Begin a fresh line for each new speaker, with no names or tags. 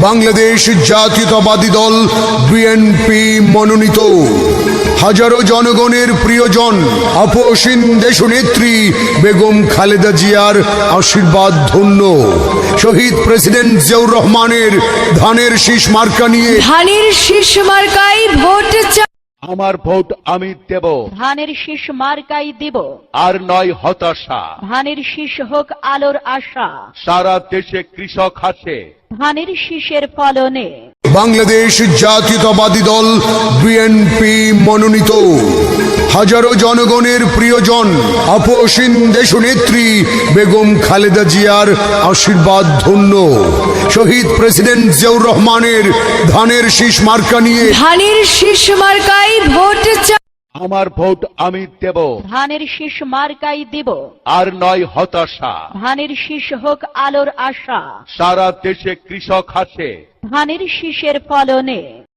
বাংলাদেশ জাতীয়তাবাদী দল বিএনপি মনোনীত হাজারো জনগণের প্রিয়জন আপসীন দেশনেত্রী বেগম খালেদা জিয়ার আশীর্বাদ ধন্য শহীদ প্রেসিডেন্ট জিয়াউর রহমানের ধানের শীষ মার্কা নিয়ে
ধানের শীষ মার্কায় ভোট
আমার ভোট আমি দেব,
ধানের শীষ মার্কাই দিব,
আর নয় হতাশা।
ধানের শীষ হোক আলোর আশা,
সারা দেশে কৃষক হাসে
ধানের শীষের ফলনে
বাংলাদেশ জাতীয়তাবাদী দল বিএনপি মনোনীত হাজারো জনগণের প্রিয়জন আপসীন দেশনেত্রী বেগম খালেদা জিয়ার আশীর্বাদ ধন্য শহীদ প্রেসিডেন্ট জিয়াউর রহমানের ধানের শীষ মার্কা নিয়ে
ধানের শীষ মার্কায় ভোট
আমার ভোট আমি দেব,
ধানের শীষ মার্কাই দিব,
আর নয় হতাশা।
ধানের শীষ হোক আলোর আশা,
সারা দেশে কৃষক হাসে
ধানের শীষের ফলনে